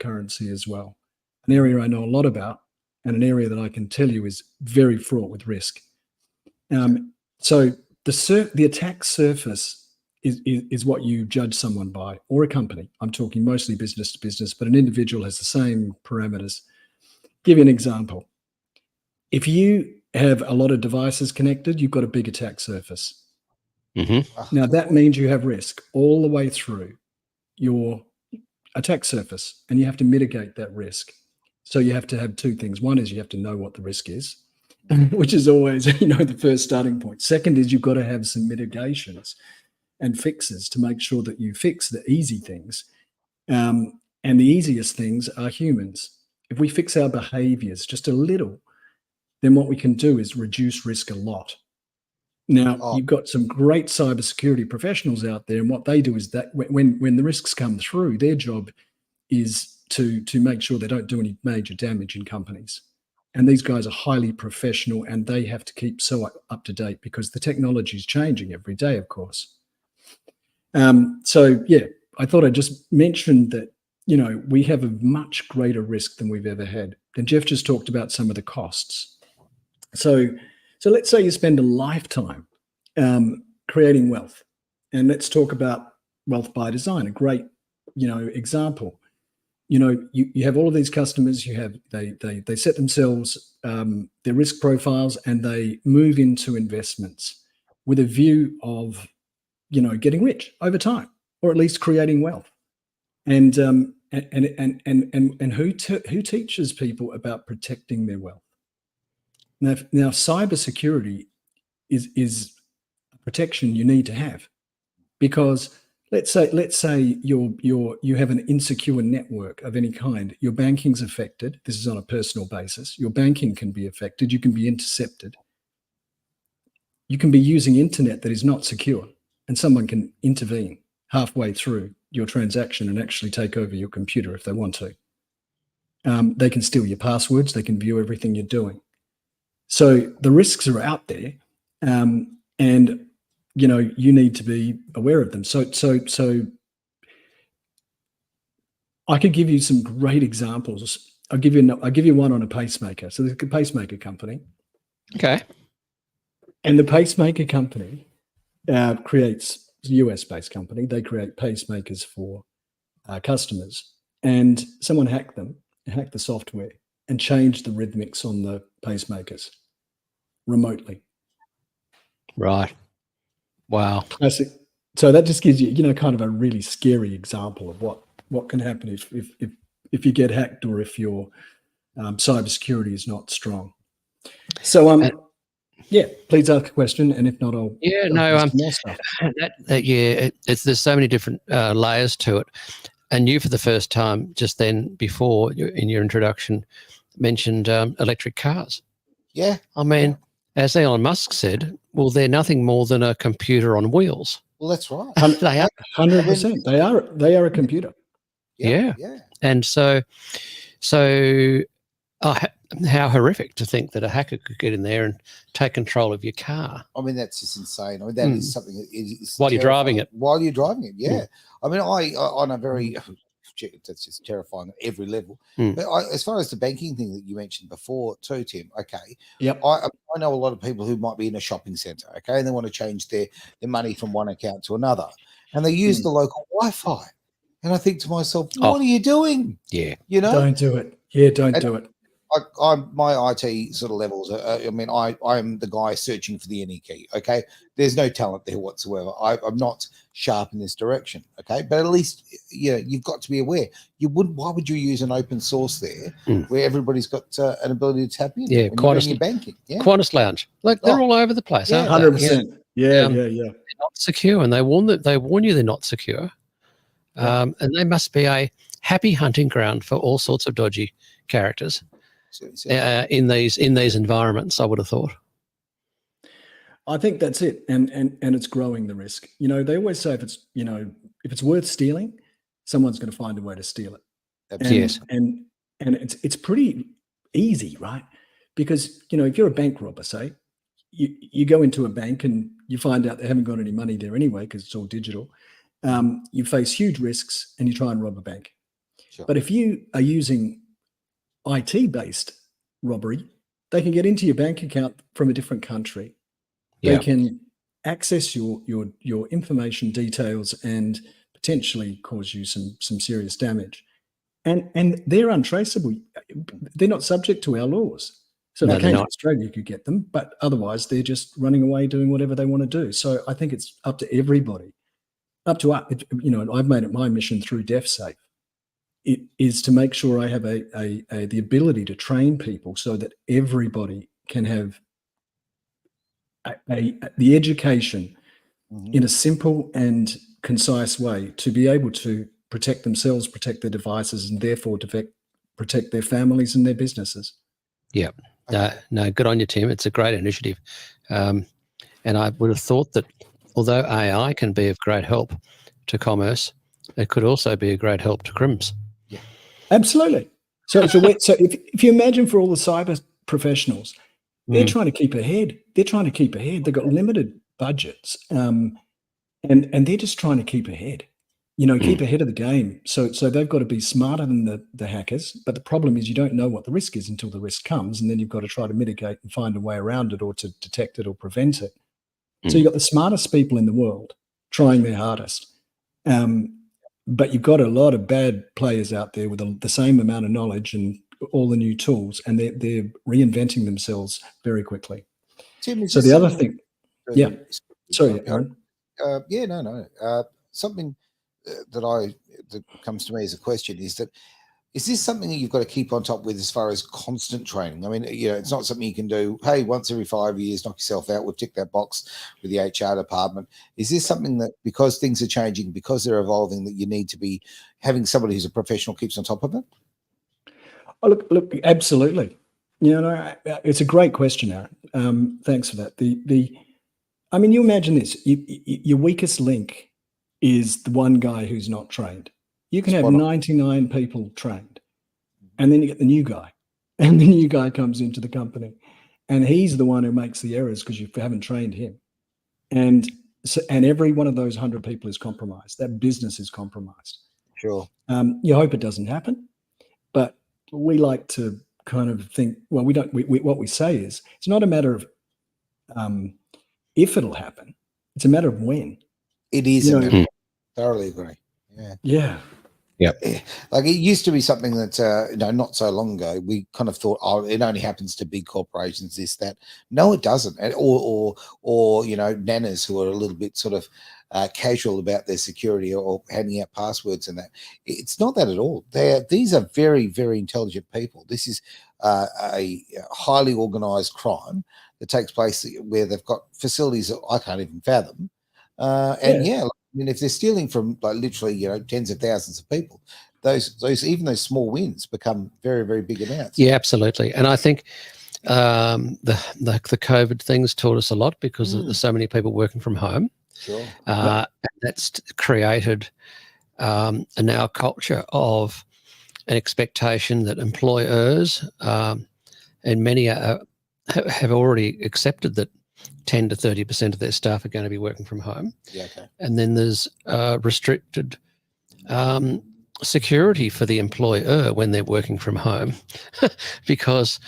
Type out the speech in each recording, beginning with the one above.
cryptocurrency as well, an area I know a lot about, and an area that I can tell you is very fraught with risk. So the attack surface is what you judge someone by, or a company. I'm talking mostly business to business, but an individual has the same parameters. Give you an example. If you have a lot of devices connected, you've got a big attack surface. Mm-hmm. Now, that means you have risk all the way through your attack surface, and you have to mitigate that risk. So you have to have two things. One is you have to know what the risk is, which is always, the first starting point. Second is you've got to have some mitigations and fixes to make sure that you fix the easy things. And the easiest things are humans. If we fix our behaviors just a little, then what we can do is reduce risk a lot. Now, you've got some great cybersecurity professionals out there, and what they do is that when the risks come through, their job is to make sure they don't do any major damage in companies. And these guys are highly professional, and they have to keep so up to date because the technology is changing every day, of course. So, yeah, I thought I'd just mention that, we have a much greater risk than we've ever had. And Jeff just talked about some of the costs. So let's say you spend a lifetime creating wealth, and let's talk about wealth by design, a great, example. You have all of these customers. They set themselves their risk profiles, and they move into investments with a view of, getting rich over time, or at least creating wealth. And who teaches people about protecting their wealth? Now cybersecurity is a protection you need to have, because let's say you have an insecure network of any kind. Your banking's affected. This is on a personal basis. Your banking can be affected. You can be intercepted. You can be using internet that is not secure, and someone can intervene halfway through your transaction and actually take over your computer if they want to. They can steal your passwords. They can view everything you're doing. So the risks are out there, and you need to be aware of them. So I could give you some great examples. I'll give you one on a pacemaker. So there's a pacemaker company. Okay. And the pacemaker company creates, it's a US-based company. They create pacemakers for customers, and someone hacked the software, and changed the rhythmics on the pacemakers remotely. Right. Wow. Classic. So that just gives you, kind of a really scary example of what can happen if you get hacked, or if your cybersecurity is not strong. So yeah, please ask a question, and if not, I'll more stuff. There's so many different layers to it. And you, for the first time, just then before in your introduction, mentioned electric cars. Yeah. I mean, as Elon Musk said, well, they're nothing more than a computer on wheels. Well, that's right. They are 100%. They are a computer. Yeah. And so how horrific to think that a hacker could get in there and take control of your car. I mean, that's just insane. I mean, that is something that is while you're driving it. While you're driving it, yeah. I mean, on a very that's just terrifying at every level. But as far as the banking thing that you mentioned before too, Tim, okay. Yep. I know a lot of people who might be in a shopping centre, okay, and they want to change their money from one account to another, and they use the local Wi-Fi. And I think to myself, what are you doing? Yeah. Don't do it. Yeah, don't do it. My IT sort of levels. I mean, I'm the guy searching for the any key. Okay, there's no talent there whatsoever. I'm not sharp in this direction. Okay, but at least you've got to be aware. Why would you use an open source there where everybody's got an ability to tap in? Yeah, Qantas banking. Yeah, Qantas Lounge. Like they're all over the place. Yeah, 100%. Yeah. They're not secure, and they warn you they're not secure. And they must be a happy hunting ground for all sorts of dodgy characters. In these environments, I would have thought. I think that's it, and it's growing the risk. They always say if it's worth stealing, someone's going to find a way to steal it. Yes, and it's pretty easy, right? Because if you're a bank robber, say you go into a bank and you find out they haven't got any money there anyway because it's all digital. You face huge risks and you try and rob a bank. Sure. But if you are using IT-based robbery, they can get into your bank account from a different country. They Yeah. can access your information details and potentially cause you some serious damage. And they're untraceable. They're not subject to our laws. So No, if they they're came to not. Australia, you could get them, but otherwise they're just running away doing whatever they want to do. So I think it's up to everybody, up to us. You know, I've made it my mission through DefSafe. It is to make sure I have the ability to train people so that everybody can have the education Mhm. in a simple and concise way to be able to protect themselves, protect their devices, and therefore protect their families and their businesses. Yeah. Okay. No, good on you, Tim. It's a great initiative. And I would have thought that although AI can be of great help to commerce, it could also be a great help to crims. Absolutely. So if you imagine for all the cyber professionals, they're trying to keep ahead. They're trying to keep ahead. They've got limited budgets, and they're just trying to keep ahead. You know, keep ahead of the game. So they've got to be smarter than the hackers. But the problem is you don't know what the risk is until the risk comes, and then you've got to try to mitigate and find a way around it or to detect it or prevent it. So you've got the smartest people in the world trying their hardest. But you've got a lot of bad players out there with the same amount of knowledge and all the new tools, and they're reinventing themselves very quickly. Tim, is So this the other something- thing, yeah. Sorry, Aaron. Yeah, no. Something that comes to me as a question is this something that you've got to keep on top with as far as constant training? I mean, you know, it's not something you can do, hey, once every 5 years, knock yourself out, we'll tick that box with the HR department. Is this something that, because things are changing, because they're evolving, that you need to be having somebody who's a professional keeps on top of it? Oh, look, absolutely. You know, it's a great question, Aaron. Thanks for that. I mean, you imagine this: your weakest link is the one guy who's not trained. You can have Spot on. 99 people trained, and then you get the new guy, and the new guy comes into the company, and he's the one who makes the errors because you haven't trained him. And every one of those 100 people is compromised. That business is compromised. Sure. You hope it doesn't happen, but we like to kind of think, well, we don't. What we say is, it's not a matter of if it'll happen; it's a matter of when. It is. You a know, matter. Thoroughly agree. Yeah. Yeah. Like it used to be something that not so long ago we kind of thought, oh, it only happens to big corporations, this, that. No, it doesn't. Or you know, nanas who are a little bit sort of casual about their security or handing out passwords and that. It's not that at all. These are very, very intelligent people. This is a highly organized crime that takes place where they've got facilities that I can't even fathom. I mean, if they're stealing from like literally, you know, tens of thousands of people, those small wins become very, very big amounts. Yeah, absolutely. And I think the COVID things taught us a lot because there's so many people working from home. Sure. That's created a now culture of an expectation that employers and many have already accepted that 10 to 30% of their staff are going to be working from home. Yeah, okay. And then there's restricted security for the employer when they're working from home because,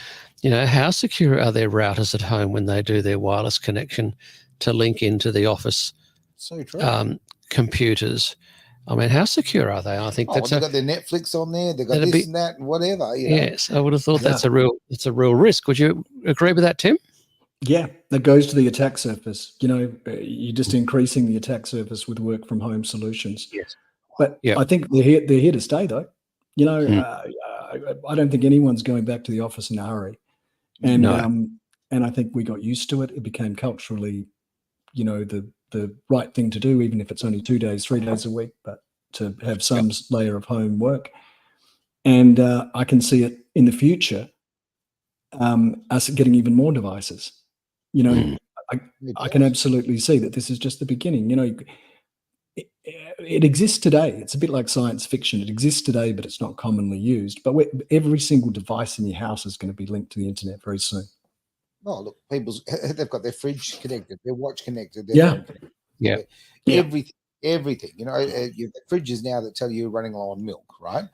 you know, how secure are their routers at home when they do their wireless connection to link into the office So true. computers? I mean, how secure are they? I think They've got their Netflix on there. They've got this and that and whatever. You know? Yes, I would have thought it's a real risk. Would you agree with that, Tim? Yeah, that goes to the attack surface. You know, you're just increasing the attack surface with work from home solutions. Yes. But I think they're here to stay, though. You know, I don't think anyone's going back to the office in a hurry. And and I think we got used to it. It became culturally, you know, the right thing to do, even if it's only 2 days, 3 days a week, but to have some layer of home work. And I can see it in the future, us getting even more devices. You know, I can absolutely see that this is just the beginning. You know, it exists today. It's a bit like science fiction. It exists today, but it's not commonly used. But every single device in your house is going to be linked to the internet very soon. Oh, look, they've got their fridge connected, their watch connected, Yeah. Everything everything. You know, you've got fridges now that tell you you're running low on milk, right?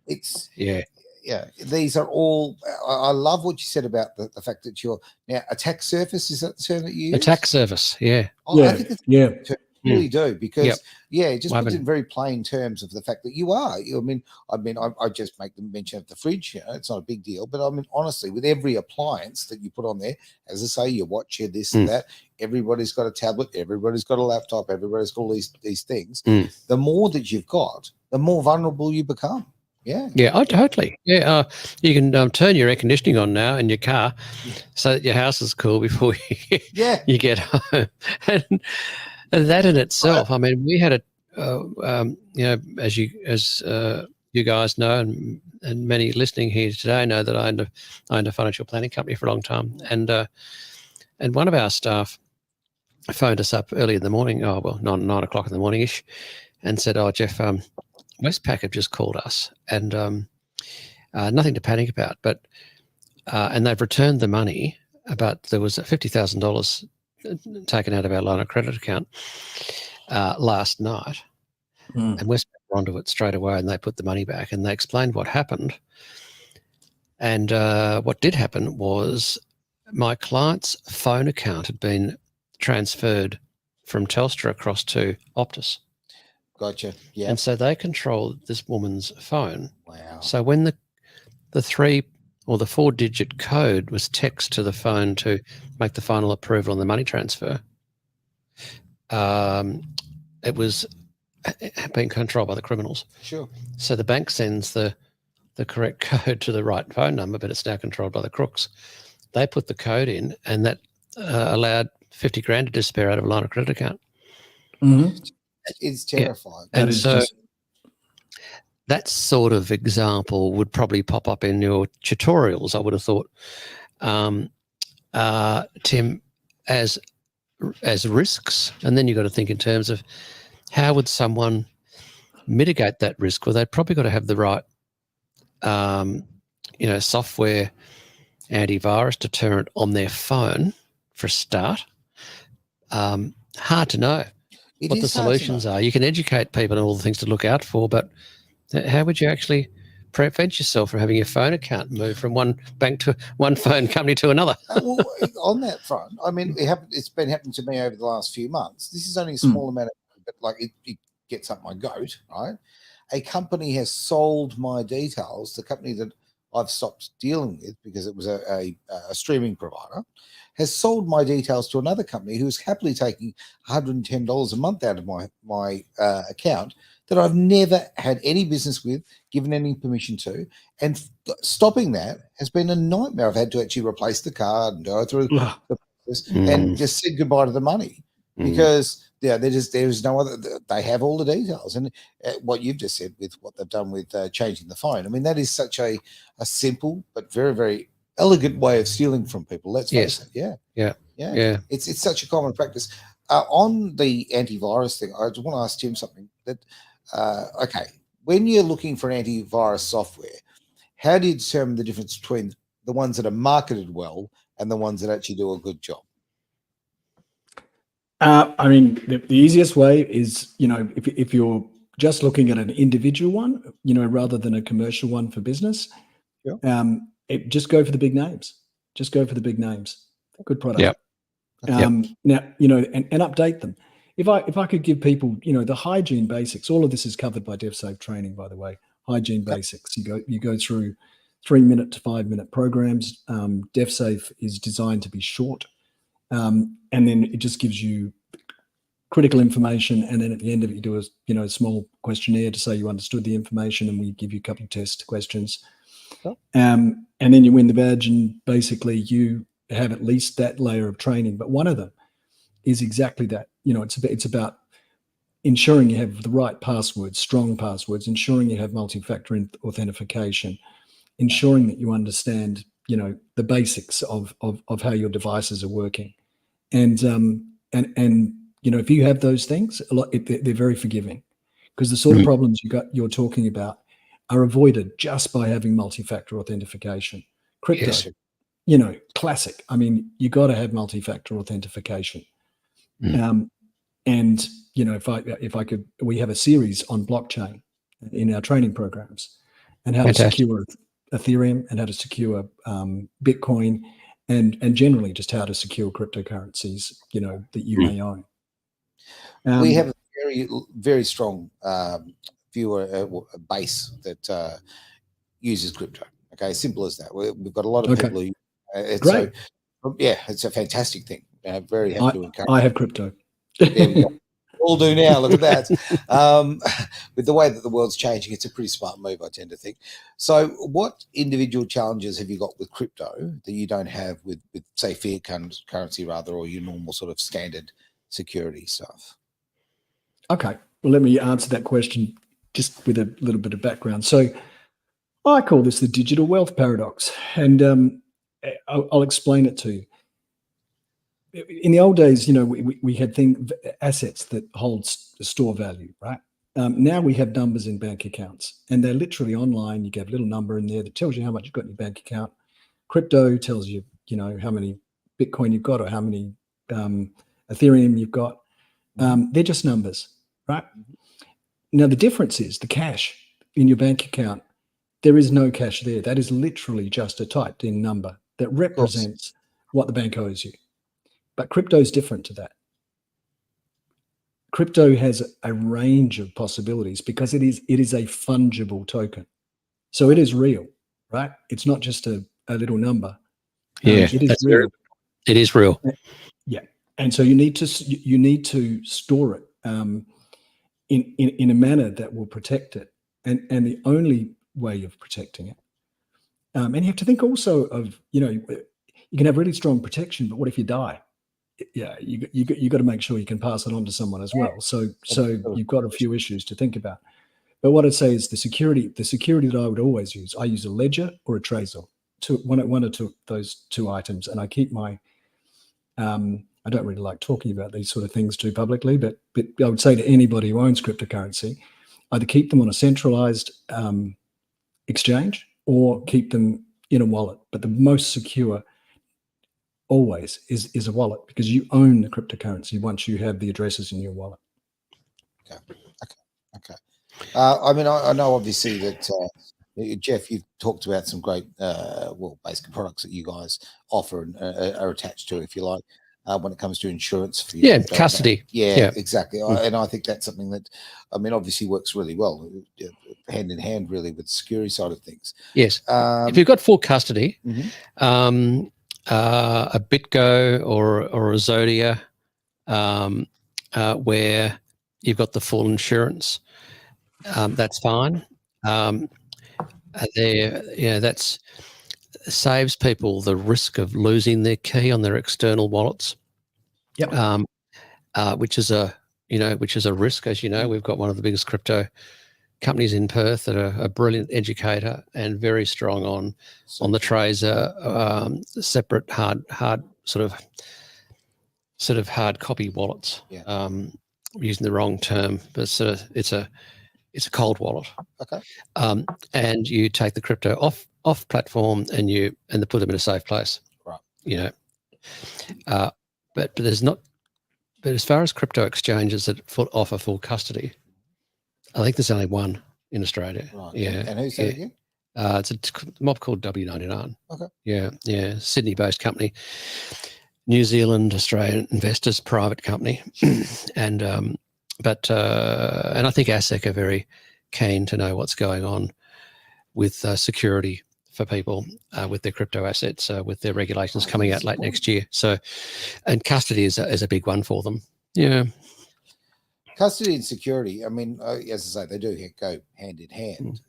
It's Yeah. yeah. These are all. I love what you said about the fact that you're now attack surface. Is that the term that you use? Attack surface. Yeah. I think it's yeah. I really do, because Yep. yeah, it just Well, puts I it in very plain terms of the fact that you are. I just make the mention of the fridge. You know, it's not a big deal, but I mean, honestly, with every appliance that you put on there, as I say, your watch, your this and that, everybody's got a tablet, everybody's got a laptop, everybody's got all these things. The more that you've got, the more vulnerable you become. Yeah. Yeah, oh, totally. Yeah, you can turn your air conditioning on now in your car, so that your house is cool before you get home. And that in itself, I mean, we had a, you know, as you guys know, and many listening here today know that I owned a financial planning company for a long time, and one of our staff phoned us up early in the morning, 9 o'clock in the morning ish, and said, "Oh, Jeff, Westpac have just called us, and nothing to panic about, but and they've returned the money, but there was $50,000 taken out of our line of credit account last night, and Westpac were onto it straight away, and they put the money back, and they explained what happened. And what did happen was my client's phone account had been transferred from Telstra across to Optus." Gotcha. Yeah. And so they controlled this woman's phone. Wow. So when the 3 or the 4-digit code was text to the phone to make the final approval on the money transfer, it was being controlled by the criminals. Sure. So the bank sends the correct code to the right phone number, but it's now controlled by the crooks. They put the code in, and that allowed 50 grand to disappear out of a line of credit account. It's terrifying. And so that sort of example would probably pop up in your tutorials, I would have thought, Tim, as risks. And then you've got to think in terms of how would someone mitigate that risk? Well, they've probably got to have the right, you know, software antivirus deterrent on their phone for a start. Hard to know what the solutions are. You can educate people on all the things to look out for, but how would you actually prevent yourself from having your phone account move from one bank to one phone company to another? Well, on that front, I mean, it's been happening to me over the last few months. This is only a small amount of, but like it gets up my goat, right? A company has sold my details. The company that I've stopped dealing with because it was a streaming provider has sold my details to another company who's happily taking $110 a month out of my account that I've never had any business with, given any permission to, and stopping that has been a nightmare. I've had to actually replace the card and go through the process and just said goodbye to the money because there's no other. They have all the details, and what you've just said with what they've done with changing the phone. I mean, that is such a simple but very, very elegant way of stealing from people. Let's face it. Yeah. It's such a common practice. On the antivirus thing, I just want to ask Tim something. That okay, when you're looking for antivirus software, how do you determine the difference between the ones that are marketed well and the ones that actually do a good job? I mean, the easiest way is, you know, if you're just looking at an individual one, you know, rather than a commercial one for business, just go for the big names. Just go for the big names. Good product. Now, you know, and update them. If I could give people, you know, the hygiene basics, all of this is covered by DevSafe training, by the way. Hygiene basics. You go through 3-minute to 5-minute programs. DevSafe is designed to be short. And then it just gives you critical information, and then at the end of it, you do a small questionnaire to say you understood the information, and we give you a couple of test questions. And then you win the badge, and basically you have at least that layer of training. But one of them is exactly that. You know, it's about ensuring you have the right passwords, strong passwords, ensuring you have multi-factor authentication, ensuring that you understand, you know, the basics of how your devices are working, and you know, if you have those things, they're very forgiving, because the sort of problems you're talking about are avoided just by having multi-factor authentication. Crypto, you know, classic. I mean, you got to have multi-factor authentication. And if I could, we have a series on blockchain in our training programs, and how Fantastic. to secure Ethereum, and how to secure Bitcoin, and generally just how to secure cryptocurrencies, that you may own. We have a very, very strong viewer base that uses crypto. Okay, simple as that. We've got a lot of people who. Great. So, yeah, it's a fantastic thing. Very happy to encourage. I have crypto. There we go. All do now. Look at that. With the way that the world's changing, it's a pretty smart move, I tend to think. So, what individual challenges have you got with crypto that you don't have with say, fiat currency, rather, or your normal sort of standard security stuff? Okay. Well, let me answer that question just with a little bit of background. So, I call this the digital wealth paradox, and I'll explain it to you. In the old days, we had assets that hold store value, right? Now we have numbers in bank accounts, and they're literally online. You get a little number in there that tells you how much you've got in your bank account. Crypto tells you, how many Bitcoin you've got or how many Ethereum you've got. They're just numbers, right? Now the difference is the cash in your bank account. There is no cash there. That is literally just a typed in number that represents what the bank owes you. But crypto is different to that. Crypto has a range of possibilities because it is a fungible token. So it is real, right? It's not just a little number. Yeah, it is real. It is real. Yeah, and so you need to store it in a manner that will protect it, and the only way of protecting it. And you have to think also of you can have really strong protection, but what if you die? Yeah, you got to make sure you can pass it on to someone as well. So you've got a few issues to think about. But what I'd say is the security that I would always use. I use a ledger or a Trezor, one or two those two items, and I keep my. I don't really like talking about these sort of things too publicly, but I would say to anybody who owns cryptocurrency, either keep them on a centralized exchange or keep them in a wallet. But the most secure always is a wallet, because you own the cryptocurrency once you have the addresses in your wallet. Okay. I mean, I know obviously that Jeff, you've talked about some great, basically products that you guys offer and are attached to, if you like, when it comes to insurance for you. Custody. Yeah, exactly. And I think that's something that, I mean, obviously works really well, hand in hand, really, with the security side of things. Yes. If you've got full custody, a BitGo or a Zodia, where you've got the full insurance, that's fine. That's saves people the risk of losing their key on their external wallets. Yep. Which is a risk, as you know. We've got one of the biggest crypto companies in Perth that are a brilliant educator and very strong on the Trezor, separate hard sort of hard copy wallets. Yeah. Using the wrong term, but it's a cold wallet. Okay. And you take the crypto off platform and they put them in a safe place. Right. But there's not. But as far as crypto exchanges that offer full custody, I think there's only one in Australia. Right. Yeah. And who's that again? It's a mob called W99. Okay. Yeah. Sydney-based company, New Zealand, Australian investors, private company, and I think ASIC are very keen to know what's going on with security for people with their crypto assets, with their regulations coming out late next year. So, and custody is a big one for them. Yeah. Custody and security, I mean, as I say, they do go hand in hand.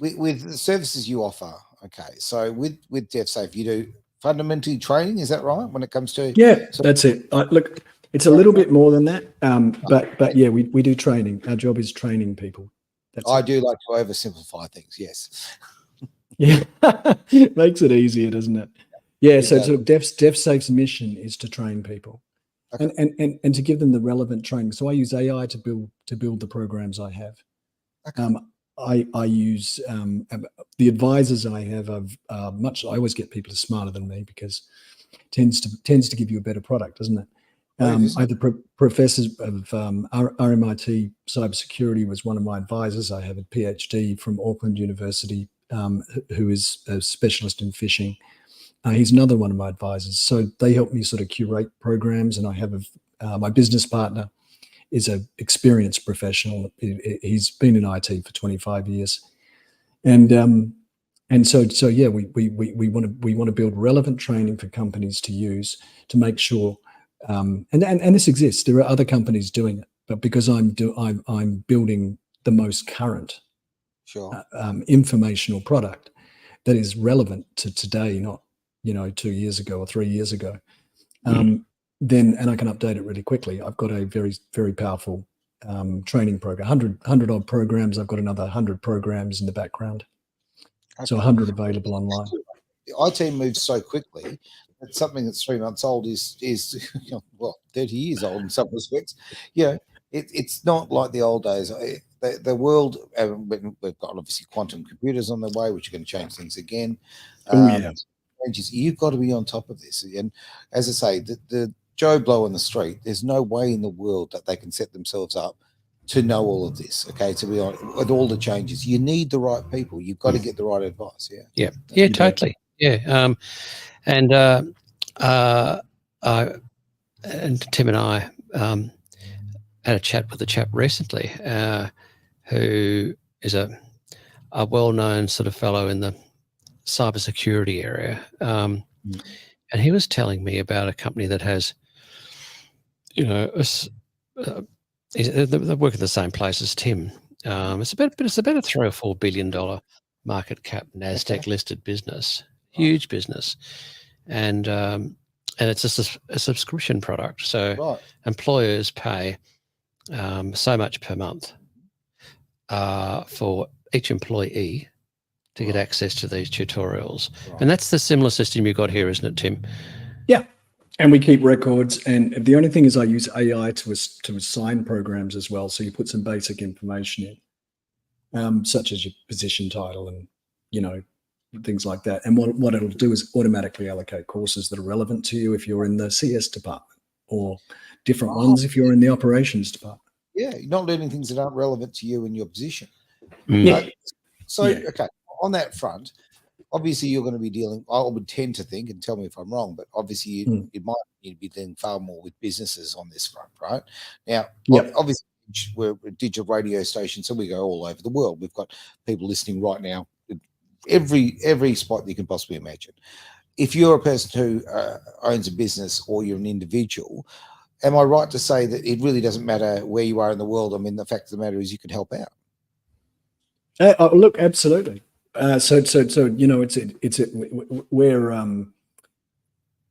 With the services you offer, okay, so with DevSafe, you do fundamentally training, is that right, when it comes to? Yeah, that's it. Look, it's a little bit more than that, but yeah, we do training. Our job is training people. I do like to oversimplify things, yes. Yeah, makes it easier, doesn't it? Yeah, so DevSafe's mission is to train people. Okay. And to give them the relevant training. So I use AI to build the programs I have. Okay. I use the advisors I have I always get people smarter than me, because it tends to give you a better product, doesn't it? I had the professors of RMIT cybersecurity was one of my advisors. I have a PhD from Auckland University who is a specialist in phishing. He's another one of my advisors. So they help me sort of curate programs, and I have my business partner is an experienced professional. He's been in IT for 25 years, and so yeah, we want to build relevant training for companies to use to make sure. And this exists. There are other companies doing it, but because I'm building the most current informational product that is relevant to today, not 2 years ago or 3 years ago, then and I can update it really quickly. I've got a very, very powerful training program, 100 odd programs. I've got another 100 programs in the background, so 100 available online. IT moves so quickly. It's something that's 3 months old is 30 years old in some respects. It's not like the old days. The world, we've got obviously quantum computers on the way, which are going to change things again. You've got to be on top of this. And as I say, the Joe Blow on the street, there's no way in the world that they can set themselves up to know all of this. Okay, to be honest, with all the changes, you need the right people. You've got to get the right advice. Yeah, totally. Yeah. And Tim and I had a chat with a chap recently who is a well-known sort of fellow in the cybersecurity area, and he was telling me about a company that has, they work in the same place as Tim. It's about a $3 or $4 billion market cap, NASDAQ listed business, huge business. And it's just a subscription product. So employers pay so much per month for each employee to get access to these tutorials. And that's the similar system you've got here, isn't it, Tim? Yeah. And we keep records. And the only thing is I use AI to assign programs as well. So you put some basic information in, such as your position title and, things like that. And what it'll do is automatically allocate courses that are relevant to you if you're in the CS department, or different ones if you're in the operations department. Yeah, you're not learning things that aren't relevant to you and your position. Okay, on that front, obviously you're going to be dealing, I would tend to think, and tell me if I'm wrong, but obviously you might need to be dealing far more with businesses on this front, right? Now, obviously we're a digital radio station, so we go all over the world. We've got people listening right now, every spot you can possibly imagine. If you're a person who owns a business or you're an individual, am I right to say that it really doesn't matter where you are in the world? I mean, the fact of the matter is you can help out. Look, absolutely. We're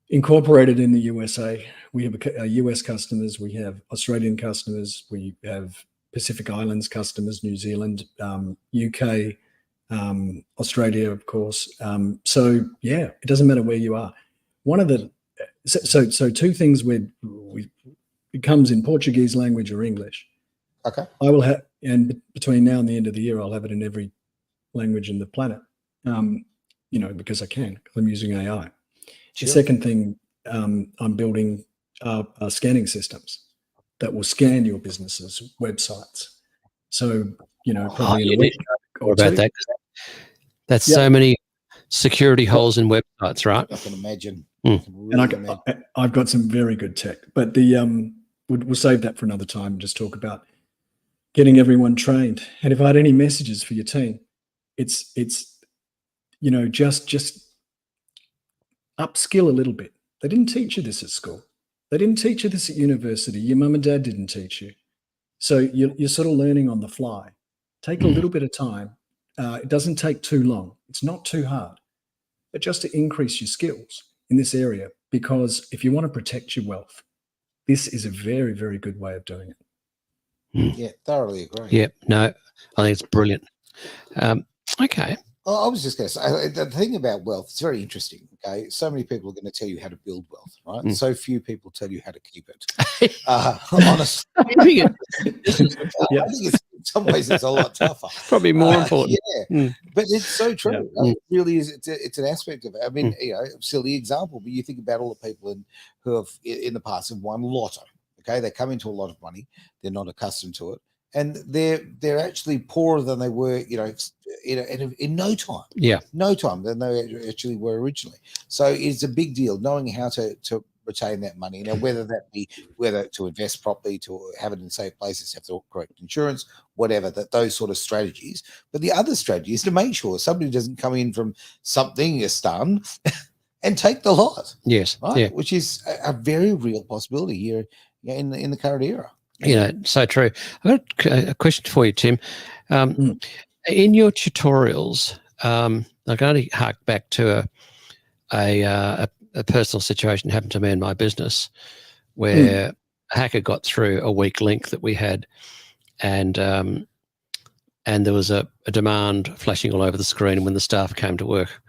incorporated in the USA. We have US customers. We have Australian customers. We have Pacific Islands customers, New Zealand, UK, Australia, of course. So yeah, it doesn't matter where you are. One of the two things it comes in Portuguese language or English. Okay. I will have, and between now and the end of the year, I'll have it in every language in the planet. Because I can, because I'm using AI. Sure. The second thing, I'm building scanning systems that will scan your business's websites. So, probably in a week or about two. that. That's so many security holes in websites, right? I can imagine. And I've got some very good tech, but we'll save that for another time and just talk about getting everyone trained. And if I had any messages for your team, it's just upskill a little bit. They didn't teach you this at school. They didn't teach you this at university. Your mum and dad didn't teach you. So you're sort of learning on the fly. Take a little bit of time. It doesn't take too long. It's not too hard, but just to increase your skills in this area, because if you want to protect your wealth, this is a very, very good way of doing it. Yeah, thoroughly agree. Yeah, no, I think it's brilliant. Okay. I was just going to say, the thing about wealth, it's very interesting. Okay, so many people are going to tell you how to build wealth, right? So few people tell you how to keep it. Honestly, I think In some ways, it's a lot tougher. Probably more important. Yeah, Mm. but it's so true. Yeah. It really is. It's an aspect of it. I mean, Mm. silly example, but you think about all the people who have in the past have won lotto. Okay, they come into a lot of money. They're not accustomed to it, and they're actually poorer than they were. In no time. Yeah. No time than they actually were originally. So it's a big deal knowing how to retain that money. Now, whether to invest properly, to have it in safe places, have the correct insurance, whatever, those sort of strategies. But the other strategy is to make sure somebody doesn't come in from something, a stun, and take the lot. Yes. Right. Yeah. Which is a very real possibility here in the current era. So true. I've got a question for you, Tim. In your tutorials, I can only hark back to a personal situation that happened to me in my business where a hacker got through a weak link that we had, and there was a demand flashing all over the screen when the staff came to work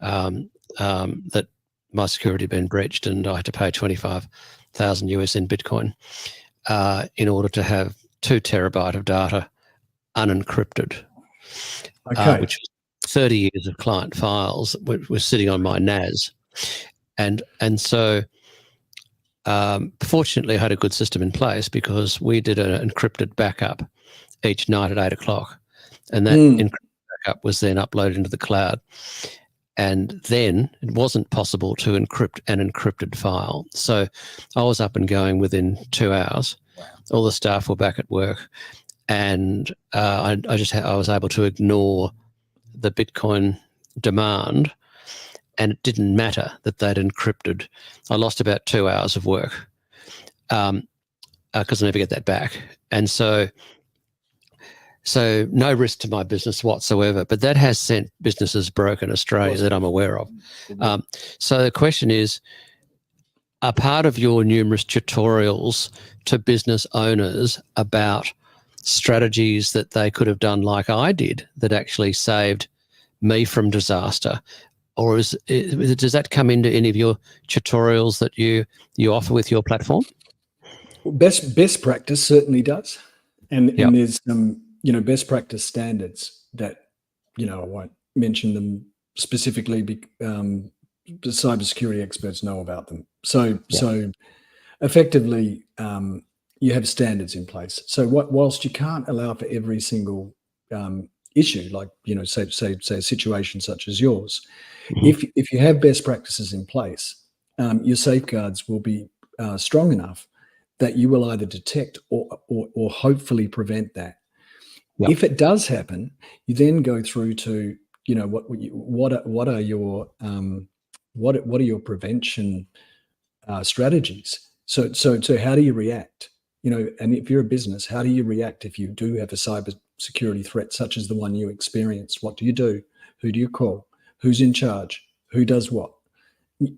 that my security had been breached, and I had to pay $25,000 in Bitcoin in order to have 2 terabyte of data unencrypted, which was 30 years of client files that were sitting on my NAS. And so fortunately I had a good system in place because we did an encrypted backup each night at 8 o'clock. And that encrypted backup was then uploaded into the cloud. And then it wasn't possible to encrypt an encrypted file. So I was up and going within 2 hours. Wow. All the staff were back at work. And I was able to ignore the Bitcoin demand, and it didn't matter that they'd encrypted. I lost about 2 hours of work because I never get that back. And so no risk to my business whatsoever, but that has sent businesses broke in Australia that I'm aware of. So the question is, are part of your numerous tutorials to business owners about strategies that they could have done like I did that actually saved me from disaster? Or does that come into any of your tutorials that you offer with your platform? Best practice certainly does. And there's best practice standards that, I won't mention them specifically, the cybersecurity experts know about them. So effectively, you have standards in place. So whilst you can't allow for every single issue, like, say a situation such as yours, if you have best practices in place, your safeguards will be strong enough that you will either detect or hopefully prevent that. Yep. If it does happen, you then go through to what are your prevention strategies. So how do you react? And if you're a business, how do you react if you do have a cyber security threat such as the one you experienced? What do you do? Who do you call? Who's in charge? Who does what?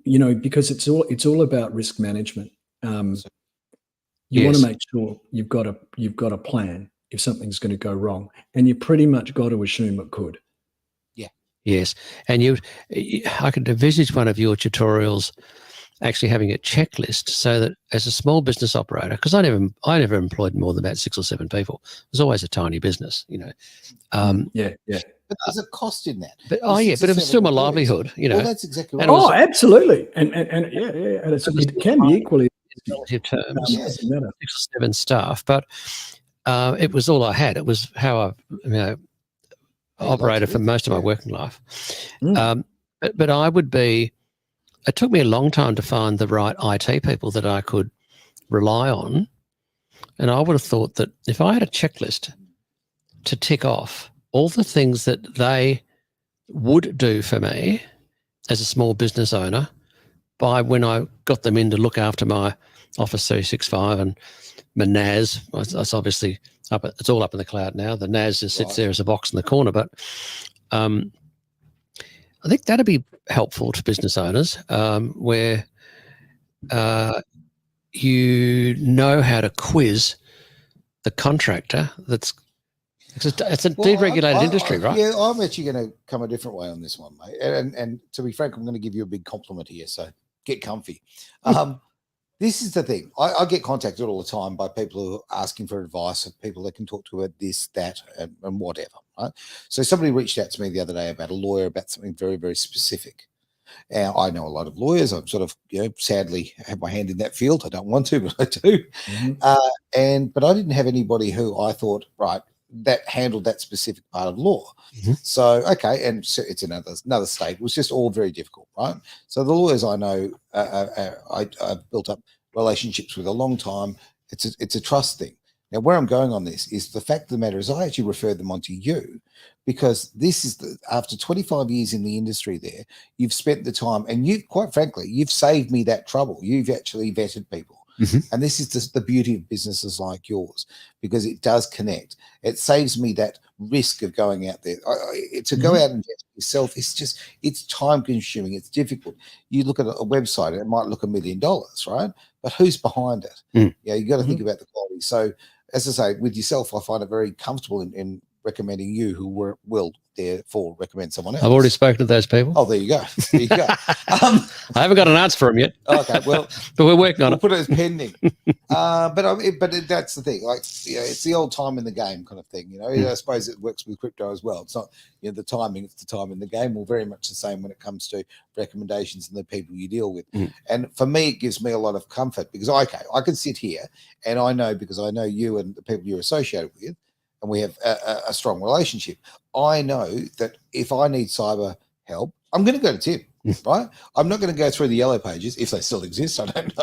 Because it's all about risk management. You want to make sure you've got a plan if something's going to go wrong, and you pretty much got to assume it could. Yeah. Yes, and I could envisage one of your tutorials actually having a checklist so that as a small business operator, because I never employed more than about 6 or 7 people. It was always a tiny business, Yeah. But there's a cost in that. But but it was still my livelihood, Well, that's exactly right. And absolutely, and it can be equally relative terms. Doesn't matter. 6 or 7 staff, but it was all I had. It was how I operated for most of my working life. But I would be. It took me a long time to find the right IT people that I could rely on, and I would have thought that if I had a checklist to tick off all the things that they would do for me as a small business owner by when I got them in to look after my Office 365 and my NAS. It's obviously up. It's all up in the cloud now. The NAS just sits there as a box in the corner, but I think that'd be helpful to business owners where you know how to quiz the contractor it's a deregulated industry, right? Yeah, I'm actually going to come a different way on this one, mate. And to be frank, I'm going to give you a big compliment here, so get comfy. This is the thing. I get contacted all the time by people who are asking for advice, of people that can talk to about this, that, and whatever. Right. So somebody reached out to me the other day about a lawyer about something very, very specific. I know a lot of lawyers. I'm sort of, sadly have my hand in that field. I don't want to, but I do. But I didn't have anybody who I thought, right, that handled that specific part of law. So, okay. And so it's another state. It was just all very difficult. Right. So the lawyers I know, I've built up relationships with a long time. It's a trust thing. Now, where I'm going on this is the fact of the matter is I actually referred them on to you because this is after 25 years in the industry there, you've spent the time and you, quite frankly, you've saved me that trouble. You've actually vetted people. And this is just the beauty of businesses like yours because it does connect. It saves me that risk of going out there. To go out and vet yourself, it's time consuming. It's difficult. You look at a website and it might look $1 million, right? But who's behind it? You got to think about the quality. So, as I say, with yourself, I find it very comfortable in recommending you who will therefore recommend someone else. I've already spoken to those people. Oh, there you go. There you go. I haven't got an answer for them yet. Okay, well, but we're working on we'll it. put it as pending. But that's the thing. Like, it's the old time in the game kind of thing. I suppose it works with crypto as well. It's not the timing; it's the time in the game. Well, very much the same when it comes to recommendations and the people you deal with. And for me, it gives me a lot of comfort because I can sit here and I know because I know you and the people you're associated with. And we have a strong relationship. I know that if I need cyber help, I'm going to go to Tim, right? I'm not going to go through the yellow pages if they still exist. I don't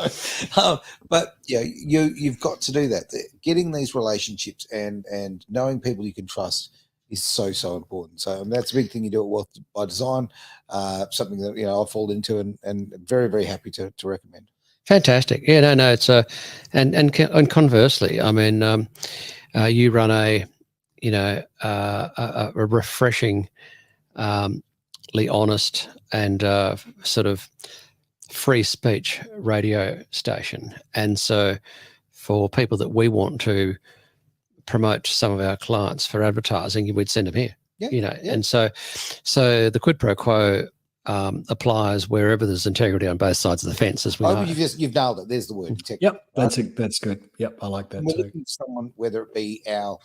know, but you've got to do that. Getting these relationships and knowing people you can trust is so important. So that's a big thing you do at Wealth by Design. Something that I've fallen into and very, very happy to recommend. Fantastic. Yeah, no, it's and conversely, I mean. You run a refreshingly honest and sort of free speech radio station, and so for people that we want to promote some of our clients for advertising, we'd send them here. And so the quid pro quo applies wherever there's integrity on both sides of the fence, as we know. You've nailed it. There's the word. Integrity. Yep, that's good. Yep, I like that We're too. looking for someone, whether it be our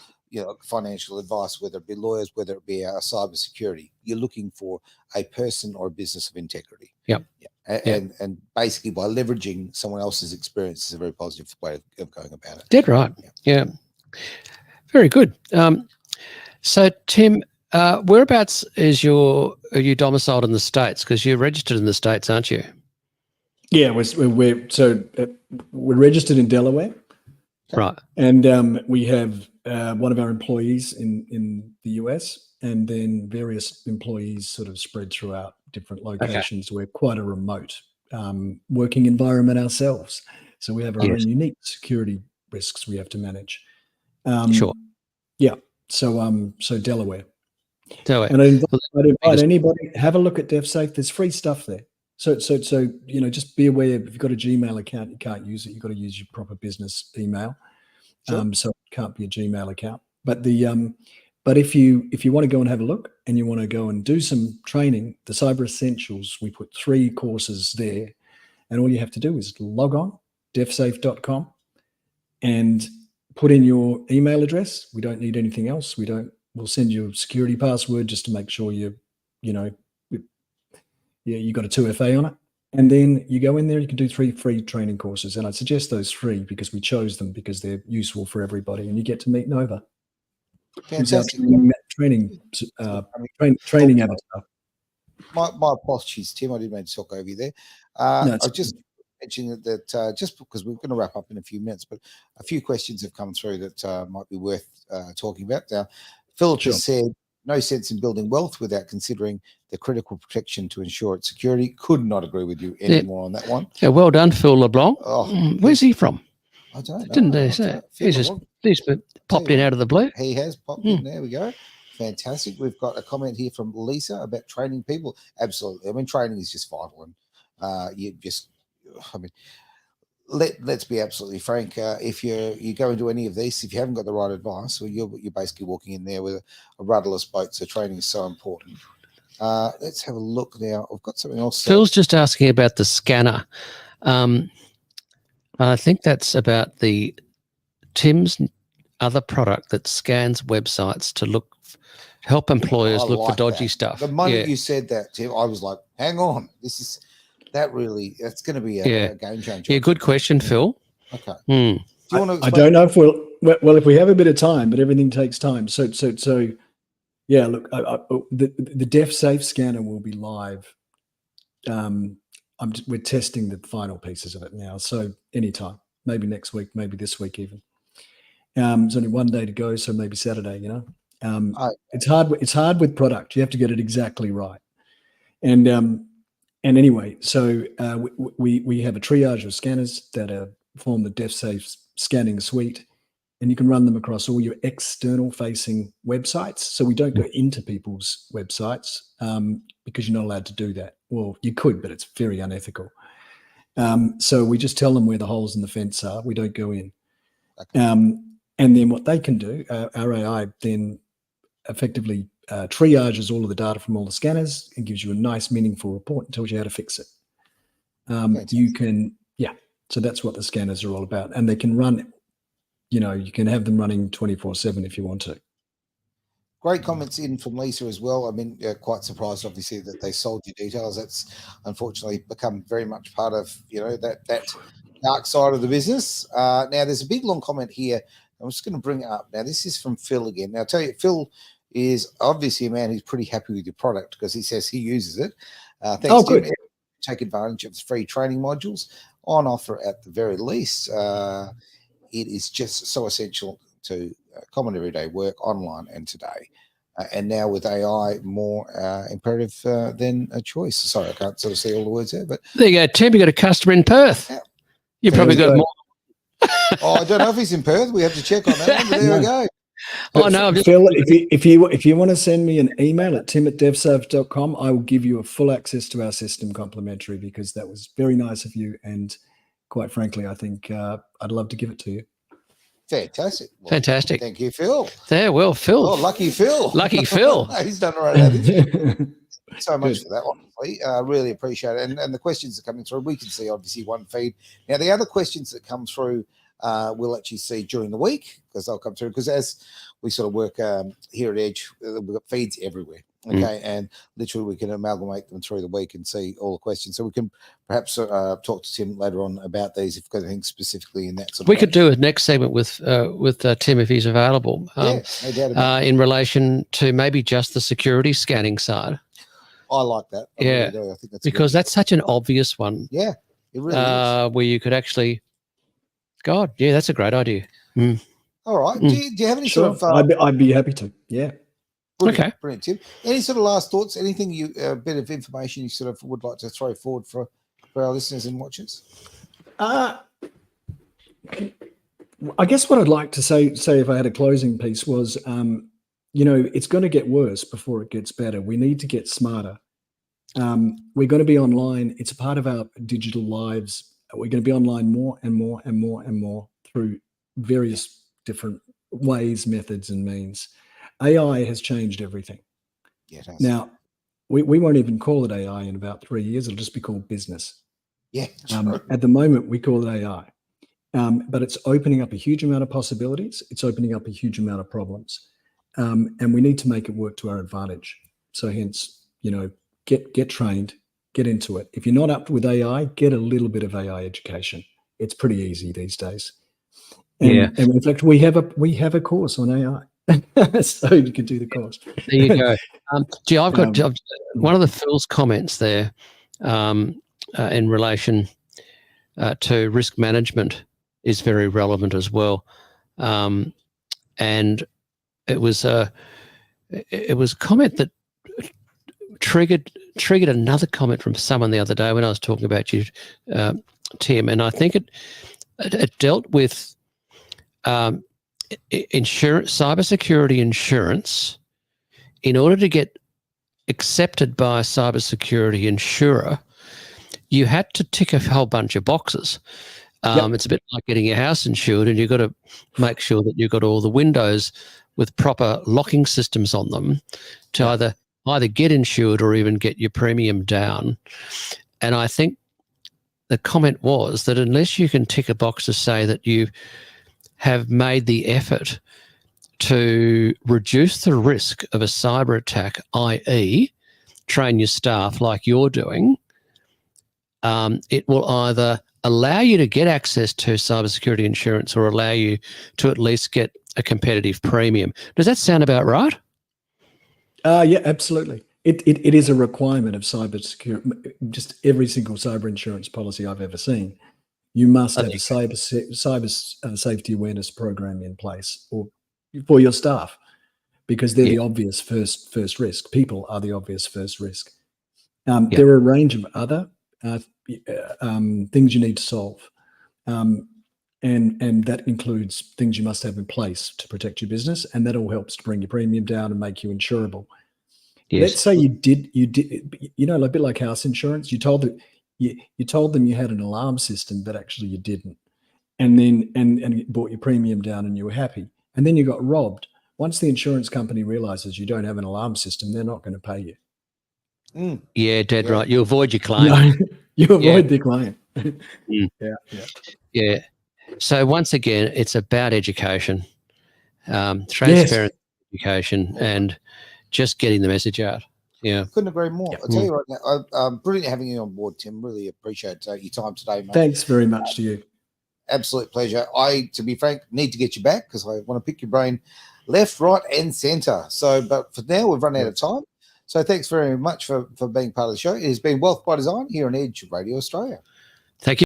financial advice, whether it be lawyers, whether it be our cyber security. You're looking for a person or a business of integrity. Yep. And basically by leveraging someone else's experience is a very positive way of going about it. Dead right. Yeah. Very good. So Tim, whereabouts are you domiciled in the States? Because you're registered in the States, aren't you? Yeah, we're registered in Delaware, right? And we have one of our employees in the US, and then various employees sort of spread throughout different locations. Okay. We're quite a remote working environment ourselves, so we have our own unique security risks we have to manage. Sure. Yeah. So Delaware. And I'd invite anybody, have a look at DevSafe. There's free stuff there. So just be aware if you've got a Gmail account, you can't use it. You've got to use your proper business email. Sure. So it can't be a Gmail account. But but if you want to go and have a look and you want to go and do some training, the Cyber Essentials, we put 3 courses there, and all you have to do is log on devsafe.com and put in your email address. We don't need anything else. We'll send you a security password just to make sure you got a 2FA on it. And then you go in there, you can do 3 free training courses. And I suggest those 3 because we chose them because they're useful for everybody. And you get to meet Nova. Fantastic. Training avatar. My apologies, Tim. I didn't mean to talk over you there. I just mentioning that just because we're going to wrap up in a few minutes, but a few questions have come through that might be worth talking about. Now, Philip has said, no sense in building wealth without considering the critical protection to ensure its security. Could not agree with you anymore on that one. Yeah, well done, Phil LeBlanc. Where's he from? I don't know. Didn't they say? He's popped in out of the blue. He has popped in. There we go. Fantastic. We've got a comment here from Lisa about training people. Absolutely. I mean, training is just vital. And let's be absolutely frank. If you go into any of these, if you haven't got the right advice, well, you're basically walking in there with a rudderless boat. So training is so important. Let's have a look now. I've got something else. Phil's just asking about the scanner. I think that's about the Tim's other product that scans websites to help employers I look for like dodgy that. stuff. The moment you said that, Tim, I was like, hang on, that's going to be a game changer. Yeah, good question, Phil. Okay. Hmm. Do you want to I explain? don't know if well, if we have a bit of time, but everything takes time. So yeah, look, the DefSafe scanner will be live. We're testing the final pieces of it now. So anytime, maybe next week, maybe this week even. There's only one day to go, so maybe Saturday, you know. It's hard with product. You have to get it exactly right. And anyway, so we have a triage of scanners that form the DefSafe scanning suite, and you can run them across all your external facing websites. So we don't go into people's websites because you're not allowed to do that. Well, you could, but it's very unethical. So we just tell them where the holes in the fence are. We don't go in. Okay. And then what they can do, our AI then effectively triages all of the data from all the scanners and gives you a nice, meaningful report and tells you how to fix it. You can, so that's what the scanners are all about. And they can run, you can have them running 24/7 if you want to. Great comments in from Lisa as well. I mean, quite surprised, obviously, that they sold you details. That's unfortunately become very much part of, that dark side of the business. Now, there's a big, long comment here. I'm just going to bring it up. Now, this is from Phil again. Now, I'll tell you, Phil is obviously a man who's pretty happy with your product because he says he uses it. Thanks to him. Take advantage of the free training modules on offer at the very least. It is just so essential to common everyday work online and today. And now with AI, more imperative than a choice. Sorry, I can't sort of see all the words there. But there you go, Tim. You got a customer in Perth. Yeah. You probably got more. I don't know if he's in Perth. We have to check on that one, but there we go. No, Phil, if you want to send me an email at tim@devsafe.com, I will give you a full access to our system complimentary because that was very nice of you. And quite frankly, I think I'd love to give it to you. Fantastic. Well, fantastic. Thank you, Phil. There, well, Phil. Oh, lucky Phil. Lucky Phil. He's done all right. So much for that, honestly. Really appreciate it. And the questions are coming through. We can see, obviously, one feed. Now, the other questions that come through, we'll actually see during the week because they'll come through. Because as we sort of work here at Edge, we've got feeds everywhere. Okay, and literally we can amalgamate them through the week and see all the questions. So we can perhaps talk to Tim later on about these if you've got anything specifically in that. We could do a next segment with Tim if he's available. No doubt in relation to maybe just the security scanning side. I like that. I really do. I think that's because that's such an obvious one. Yeah, it really is. Where you could actually, God, yeah, that's a great idea. Mm. All right. Do you have any sort of? I'd be happy to. Yeah. Brilliant, okay. Brilliant, Tim. Any sort of last thoughts? Anything a bit of information you sort of would like to throw forward for our listeners and watchers? I guess what I'd like to say if I had a closing piece was, it's going to get worse before it gets better. We need to get smarter. We're going to be online. It's a part of our digital lives. We're going to be online more and more and more and more through various different ways, methods, and means. AI has changed everything. Yeah, it has. Now, we won't even call it AI in about 3 years. It'll just be called business. Yeah. At the moment, we call it AI. But it's opening up a huge amount of possibilities. It's opening up a huge amount of problems. And we need to make it work to our advantage. So hence, get trained, get into it. If you're not up with AI, get a little bit of AI education. It's pretty easy these days. And in fact, we have a course on AI. So you can do the course. There you go. I've got one of the Phil's comments there in relation to risk management is very relevant as well. And it was a comment that triggered another comment from someone the other day when I was talking about you, Tim, and I think it dealt with insurance, cybersecurity insurance. In order to get accepted by a cybersecurity insurer, you had to tick a whole bunch of boxes. It's a bit like getting your house insured, and you've got to make sure that you've got all the windows with proper locking systems on them to either get insured or even get your premium down. And I think the comment was that unless you can tick a box to say that you have made the effort to reduce the risk of a cyber attack, i.e., train your staff like you're doing, it will either allow you to get access to cybersecurity insurance or allow you to at least get a competitive premium. Does that sound about right? Yeah, absolutely. It is a requirement of cybersecurity. Just every single cyber insurance policy I've ever seen, you must have a cyber safety awareness program in place or for your staff, because they're the obvious first risk. People are the obvious first risk. There are a range of other things you need to solve, and that includes things you must have in place to protect your business, and that all helps to bring your premium down and make you insurable. Yes. Let's say you did, a bit like house insurance. You told them you had an alarm system, but actually you didn't, and then and it brought your premium down, and you were happy, and then you got robbed. Once the insurance company realizes you don't have an alarm system, they're not going to pay you. Yeah, dead right. You avoid your claim. No, you avoid the claim. Yeah. So once again, it's about education, transparent education, and just getting the message out. Yeah. Couldn't agree more. I'll tell you right now, brilliant having you on board, Tim. Really appreciate your time today, mate. Thanks very much to you. Absolute pleasure. To be frank, need to get you back because I want to pick your brain left, right, and centre. So, but for now, we've run out of time. So thanks very much for being part of the show. It has been Wealth by Design here on Edge Radio Australia.